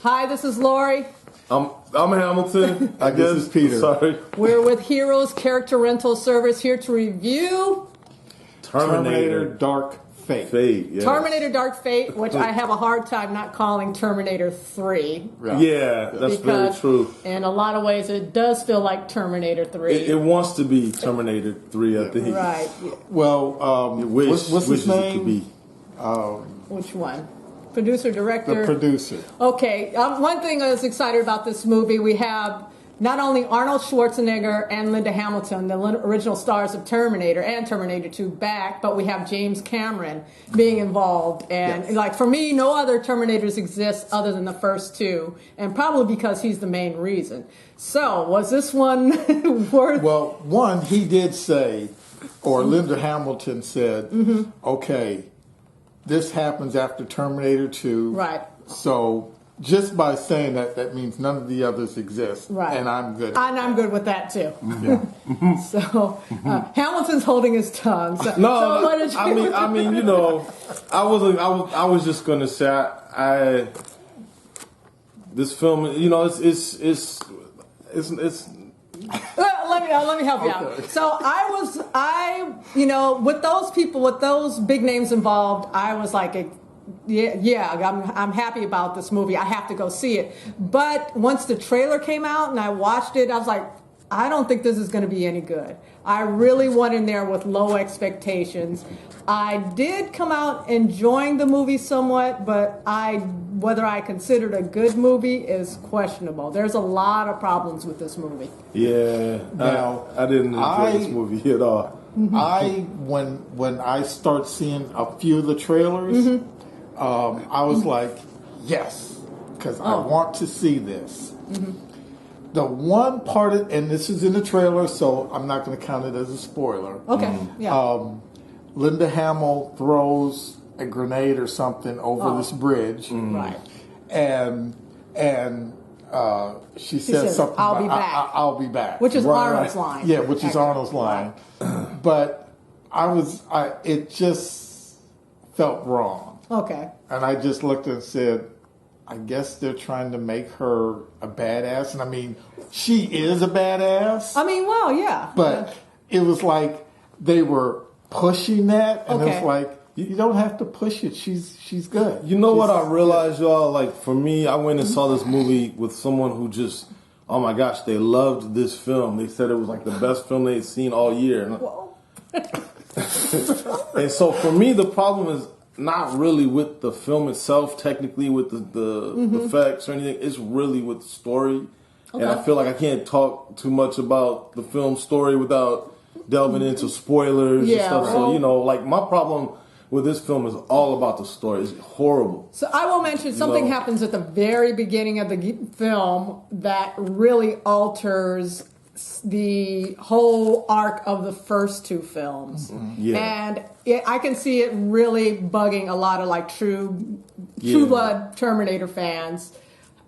Hi, this is Lori. I'm Hamilton. I guess this is Peter. Sorry. We're with Heroes Character Rental Service here to review Terminator Dark Fate. Yes. Terminator Dark Fate, which I have a hard time not calling Terminator 3. Right. Yeah, that's very true. In a lot of ways, it does feel like Terminator 3. It wants to be Terminator 3, I think. Right. Well, what's his name? It could be. Which one? Producer, director? The producer. Okay. One thing I was excited about this movie, we have not only Arnold Schwarzenegger and Linda Hamilton, the original stars of Terminator and Terminator 2 back, but we have James Cameron being involved. And like for me, no other Terminators exist other than the first two, and probably because he's the main reason. So was this one worth? Well, one, he did say, or Linda Hamilton said, okay, this happens after Terminator 2. Right. So just by saying that, that means none of the others exist. Right. And I'm good. And I'm good with that too. Yeah. So Hamilton's holding his tongue. So, No, so what did you I mean, you know, I was just gonna say, I this film, you know, it's Well, let me help you out. So with those people, with those big names involved, I was like, I'm happy about this movie. I have to go see it. But once the trailer came out and I watched it, I was like, I don't think this is going to be any good. I really went in there with low expectations. I did come out enjoying the movie somewhat, but whether I considered a good movie is questionable. There's a lot of problems with this movie. Yeah. Now, I didn't enjoy this movie at all. When I start seeing a few of the trailers, I was like, yes, because I want to see this. The one part, and this is in the trailer, so I'm not going to count it as a spoiler. Okay, yeah. Linda Hamill throws a grenade or something over this bridge, Right. and she says something. "I'll be about, back." I'll be back. Which is Arnold's line. Yeah, which is Arnold's line. But it just felt wrong. Okay. And I just looked and said, I guess they're trying to make her a badass. And I mean, she is a badass. I mean, well, yeah. But it was like they were pushing that. And Okay. it's like, you don't have to push it. She's good. You know what I realized, y'all? Like, for me, I went and saw this movie with someone who just, oh my gosh, they loved this film. They said it was like the best film they'd seen all year. And so for me, the problem is not really with the film itself, technically, with the effects or anything. It's really with the story. Okay. And I feel like I can't talk too much about the film story without delving into spoilers and stuff. Well, so, you know, like my problem with this film is all about the story. It's horrible. So I will mention something happens at the very beginning of the film that really alters the whole arc of the first two films. And I can see it really bugging a lot of like true blood Terminator fans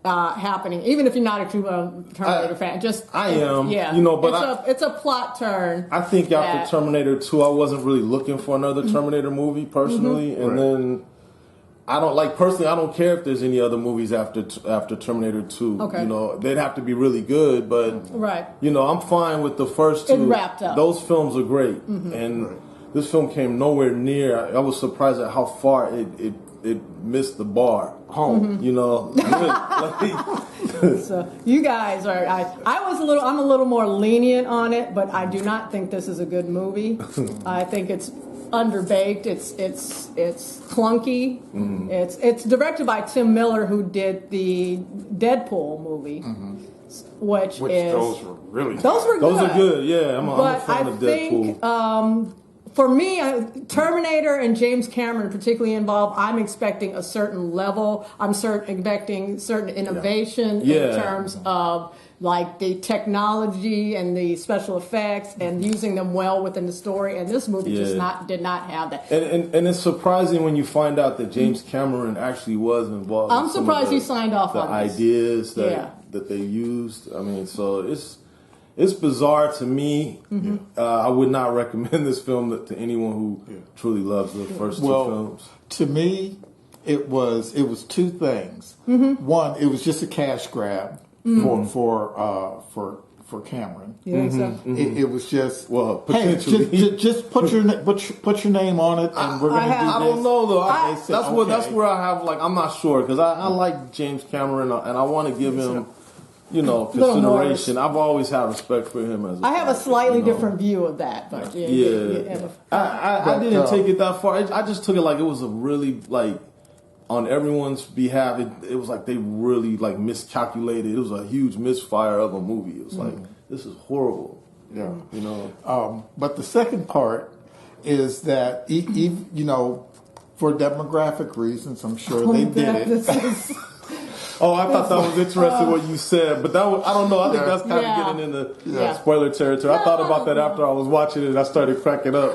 happening. Even if you're not a true blood Terminator fan, I am. Yeah, you know, but it's a plot turn. I think after Terminator 2, I wasn't really looking for another Terminator movie personally, and then I don't care if there's any other movies after Terminator 2. Okay. You know, they'd have to be really good, but you know, I'm fine with the first two. It wrapped up. Those films are great, and this film came nowhere near. I was surprised at how far it missed the bar. You know. So you guys are. I'm a little more lenient on it, but I do not think this is a good movie. I think it's underbaked. It's clunky. It's directed by Tim Miller, who did the Deadpool movie, which those were really good. Those were good. Those are good. Yeah, I'm a fan of Deadpool. Think, for me, Terminator and James Cameron particularly involved, I'm expecting a certain level. I'm expecting certain innovation in terms of like the technology and the special effects and using them well within the story. And this movie did not have that. And it's surprising when you find out that James Cameron actually was involved. I'm surprised he signed off on the ideas that they used. I mean, so it's bizarre to me. I would not recommend this film to anyone who truly loves the first two films. To me, it was two things. One, it was just a cash grab for Cameron. You think so? It was just potentially. Hey, just put your name on it, and we're going to do this. I don't know though. They said, That's where I have I'm not sure because I like James Cameron and I want to give him consideration. I've always had respect for him as. I have a slightly different view of that, but I didn't take it that far. I just took it like it was a really on everyone's behalf. It was like they really miscalculated. It was a huge misfire of a movie. It was like this is horrible. Yeah, But the second part is that for demographic reasons, I'm sure they did it. Oh, I thought that was interesting what you said, but that was, I don't know. I think that's kind of getting into spoiler territory. I thought about that after I was watching it. And I started cracking up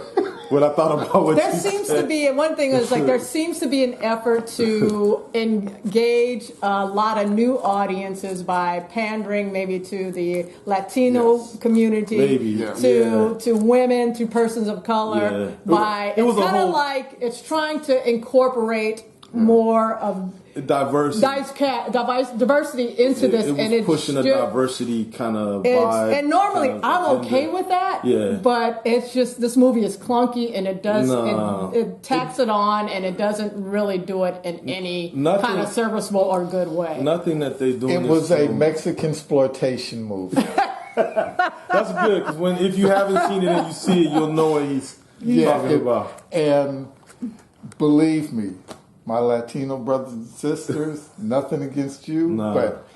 when I thought about what there you seems said. to be one thing is there seems to be an effort to engage a lot of new audiences by pandering maybe to the Latino community, to women, to persons of color. It's kind of like it's trying to incorporate more of diversity into this, and it's pushing a diversity kind of vibe. And normally I'm okay with that, but it's just this movie is clunky and it does it tacks it on and it doesn't really do it in any kind of serviceable or good way. Nothing that they do. It was a Mexican exploitation movie. That's good because if you haven't seen it and you see it, you'll know what he's talking about. And believe me, my Latino brothers and sisters, nothing against you, but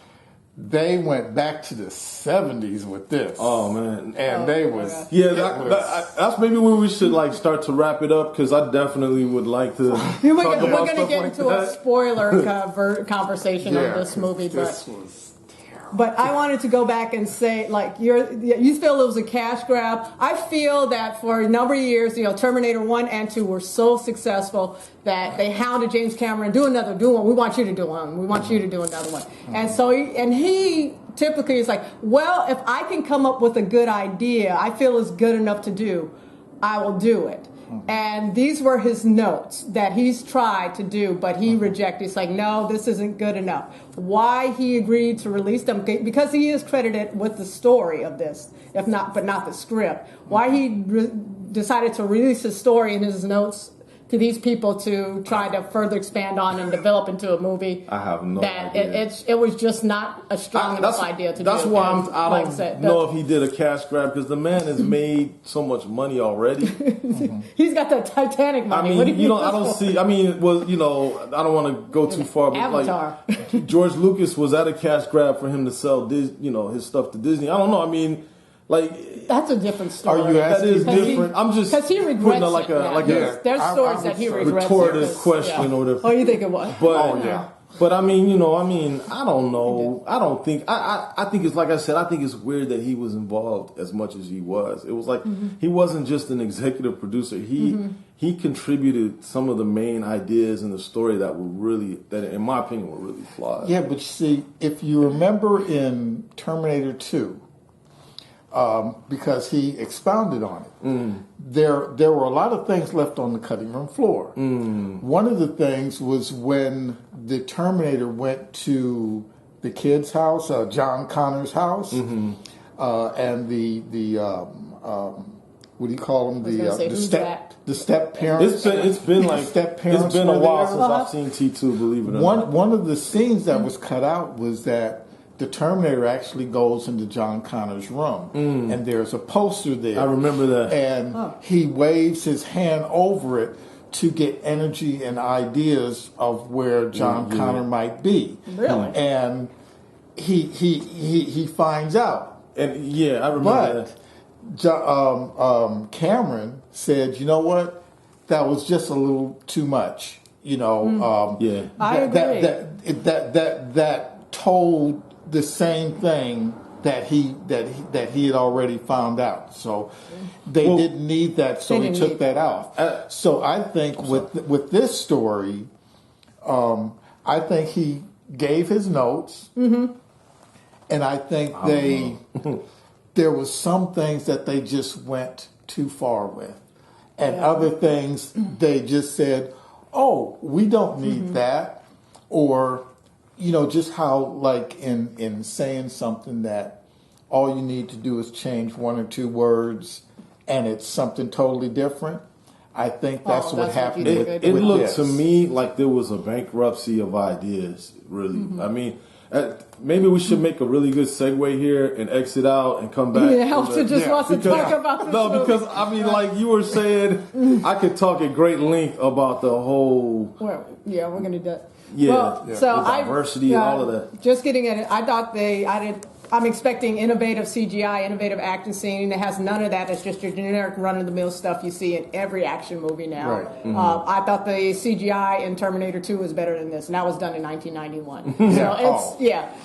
they went back to the 70s with this. Oh, man. And they was... that's maybe where we should start to wrap it up because I definitely would like to we're going to get into a spoiler conversation on this movie. But I wanted to go back and say, you feel it was a cash grab. I feel that for a number of years, Terminator 1 and 2 were so successful that they hounded James Cameron, do one. We want you to do one. We want you to do another one. And so, he typically is like, well, if I can come up with a good idea, I feel is good enough to do, I will do it. And these were his notes that he's tried to do, but he rejected. He's like, no, this isn't good enough. Why he agreed to release them, because he is credited with the story of this, but not the script. Why he decided to release his story in his notes to these people to try to further expand on and develop into a movie. I have no idea. It was just not a strong enough idea to do. That's why I don't know if he did a cash grab because the man has made so much money already. He's got the Titanic money. I mean, I don't see. I mean, I don't want to go too far, but Avatar. George Lucas, was that a cash grab for him to sell his stuff to Disney? I don't know. I mean, that's a different story. Are you asking? That is different. I'm just because he regrets it. There's stories that he regrets. Rhetorical question or whatever. Oh, you think it was? But I mean, I don't know. I don't think. I think it's like I said. I think it's weird that he was involved as much as he was. It was like he wasn't just an executive producer. He contributed some of the main ideas in the story that in my opinion, were really flawed. Yeah, but you see, if you remember in Terminator 2. Because he expounded on it. There were a lot of things left on the cutting room floor. One of the things was when the Terminator went to the kid's house, John Connor's house, and the what do you call them? The step parents. It's been step parents. It's been a while since I've seen T2. Believe it or not. One of the scenes that was cut out was that the Terminator actually goes into John Connor's room, and there's a poster there. I remember that. And he waves his hand over it to get energy and ideas of where John Connor might be. Really? And he finds out. And I remember that. Cameron said, you know what? That was just a little too much. I agree. That told the same thing that he had already found out. So they didn't need that, so he took that out. So I think with this story, I think he gave his notes, and I think there was some things that they just went too far with, and other things they just said, oh, we don't need that, or just how like in saying something that all you need to do is change one or two words, and it's something totally different. I think that's what happened. It looked to me like there was a bankruptcy of ideas, really. I mean, maybe we should make a really good segue here and exit out and come back. Yeah, Elton just wants to talk about this movie. Because, I mean, like you were saying, I could talk at great length about the whole... Well, yeah, we're going to do that. Yeah, well, so the diversity and all of that. Just getting at it, I thought I'm expecting innovative CGI, innovative action scene. It has none of that. It's just your generic run-of-the-mill stuff you see in every action movie now. Right. I thought the CGI in Terminator 2 was better than this, and that was done in 1991.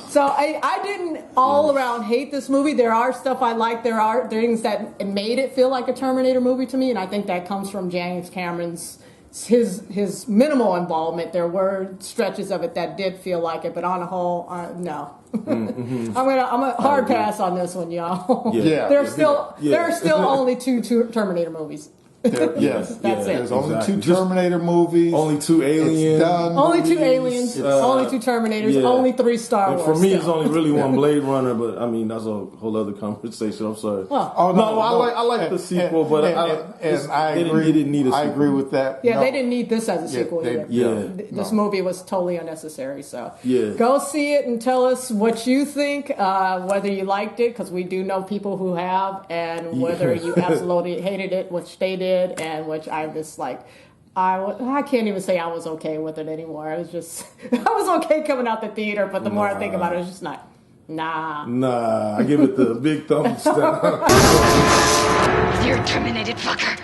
So I didn't all around hate this movie. There are stuff I like. There are things that made it feel like a Terminator movie to me, and I think that comes from James Cameron's his minimal involvement. There were stretches of it that did feel like it, but on the whole, no. I'm a hard pass on this one, y'all. There are still only two Terminator movies. That's it. There's only two Terminator movies. Only two Aliens. Only two Aliens. Only two Terminators. Only 3 Star Wars. For me, it's only really one Blade Runner, but I mean that's a whole other conversation. I'm sorry. I like the sequel, but I agree. It didn't need a sequel. I agree with that. Yeah, they didn't need this as a sequel either. This movie was totally unnecessary. So go see it and tell us what you think, whether you liked it, because we do know people who have, and whether you absolutely hated it, which they did. And which I just like, I can't even say I was okay with it anymore. I was okay coming out the theater, but the more I think about it, it's just not. Nah, I give it the big thumbs down. You're a terminated fucker.